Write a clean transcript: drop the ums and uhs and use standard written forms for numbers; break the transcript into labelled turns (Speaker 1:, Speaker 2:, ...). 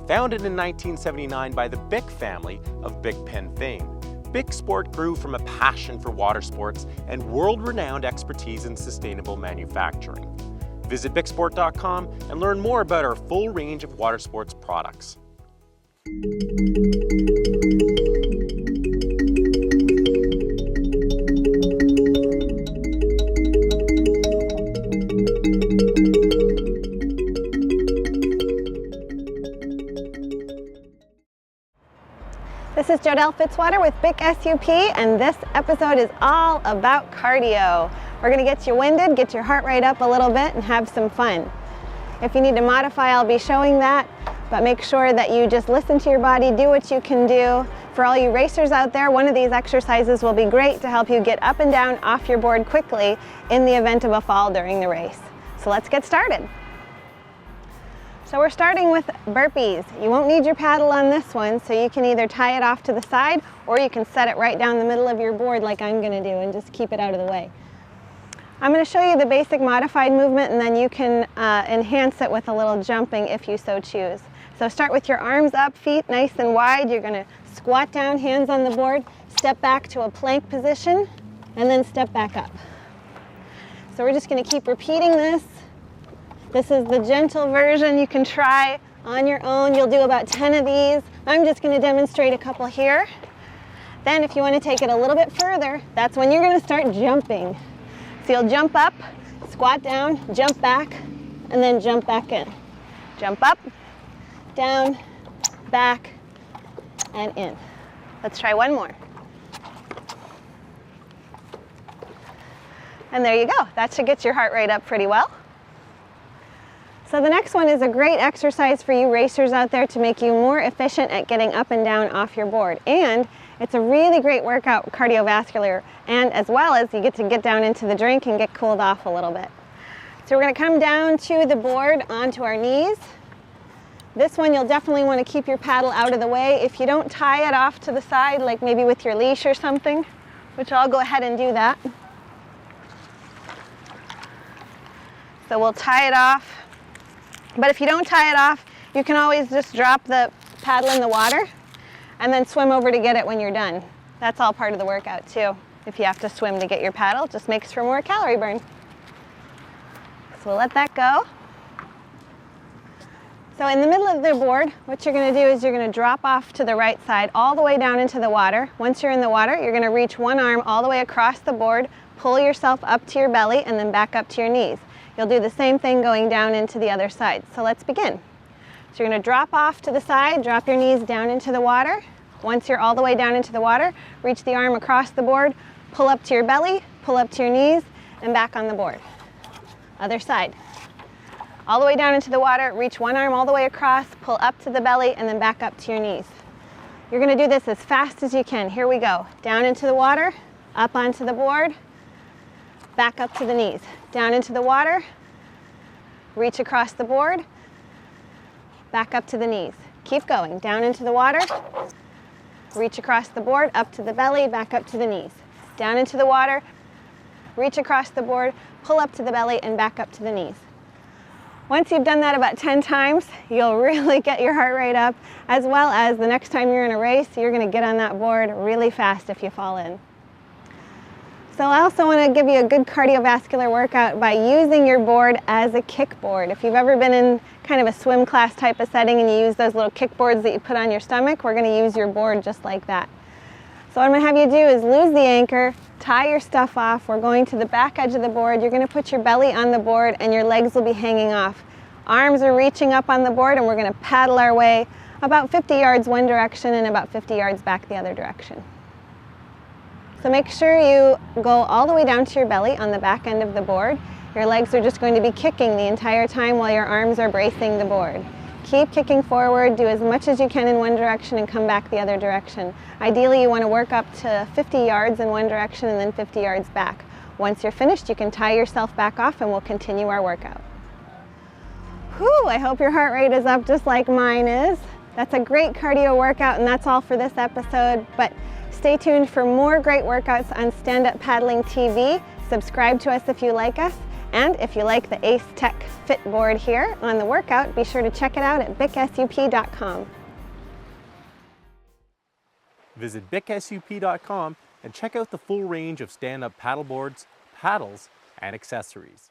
Speaker 1: Founded in 1979 by the Bic family of Bic pen fame, Bic Sport grew from a passion for water sports and world-renowned expertise in sustainable manufacturing. Visit bicsport.com and learn more about our full range of water sports products.
Speaker 2: This is Jodelle Fitzwater with Bic SUP, and this episode is all about cardio. We're going to get you winded, get your heart rate up a little bit, and have some fun. If you need to modify, I'll be showing that, but make sure that you just listen to your body, do what you can do. For all you racers out there, one of these exercises will be great to help you get up and down off your board quickly in the event of a fall during the race. So let's get started. So we're starting with burpees. You won't need your paddle on this one, so you can either tie it off to the side or you can set it right down the middle of your board like I'm going to do and just keep it out of the way. I'm going to show you the basic modified movement, and then you can enhance it with a little jumping if you so choose. So start with your arms up, feet nice and wide. You're going to squat down, hands on the board, step back to a plank position, and then step back up. So we're just going to keep repeating this. This is the gentle version you can try on your own. You'll do about 10 of these. I'm just going to demonstrate a couple here. Then if you want to take it a little bit further, that's when you're going to start jumping. So you'll jump up, squat down, jump back, and then jump back in. Jump up, down, back, and in. Let's try one more. And there you go. That should get your heart rate up pretty well. So the next one is a great exercise for you racers out there to make you more efficient at getting up and down off your board. And it's a really great workout cardiovascular, and as well as you get to get down into the drink and get cooled off a little bit. So we're going to come down to the board onto our knees. This one you'll definitely want to keep your paddle out of the way. If you don't tie it off to the side, like maybe with your leash or something, which I'll go ahead and do that. So we'll tie it off. But if you don't tie it off, you can always just drop the paddle in the water and then swim over to get it when you're done. That's all part of the workout too. If you have to swim to get your paddle, it just makes for more calorie burn. So we'll let that go. So in the middle of the board, what you're going to do is you're going to drop off to the right side all the way down into the water. Once you're in the water, you're going to reach one arm all the way across the board, pull yourself up to your belly, and then back up to your knees. You'll do the same thing going down into the other side. So let's begin. So you're going to drop off to the side, drop your knees down into the water. Once you're all the way down into the water, reach the arm across the board, pull up to your belly, pull up to your knees, and back on the board. Other side. All the way down into the water, reach one arm all the way across, pull up to the belly, and then back up to your knees. You're going to do this as fast as you can. Here we go. Down into the water, up onto the board, back up to the knees. Down into the water, reach across the board, back up to the knees. Keep going. Down into the water, reach across the board, up to the belly, back up to the knees. Down into the water, reach across the board, pull up to the belly, and back up to the knees. Once you've done that about 10 times, you'll really get your heart rate up, as well as the next time you're in a race, you're going to get on that board really fast if you fall in. So I also want to give you a good cardiovascular workout by using your board as a kickboard. If you've ever been in kind of a swim class type of setting and you use those little kickboards that you put on your stomach, we're going to use your board just like that. So what I'm going to have you do is lose the anchor, tie your stuff off. We're going to the back edge of the board. You're going to put your belly on the board and your legs will be hanging off. Arms are reaching up on the board, and we're going to paddle our way about 50 yards one direction and about 50 yards back the other direction. So make sure you go all the way down to your belly on the back end of the board. Your legs are just going to be kicking the entire time while your arms are bracing the board. Keep kicking forward, do as much as you can in one direction and come back the other direction. Ideally, you want to work up to 50 yards in one direction and then 50 yards back. Once you're finished, you can tie yourself back off and we'll continue our workout. Whew, I hope your heart rate is up just like mine is. That's a great cardio workout, and that's all for this episode. But stay tuned for more great workouts on Stand Up Paddling TV. Subscribe to us if you like us, And if you like the Ace Tech Fit board here on the workout, be sure to check it out at bicsup.com.
Speaker 1: Visit bicsup.com and check out the full range of stand-up paddleboards, paddles, and accessories.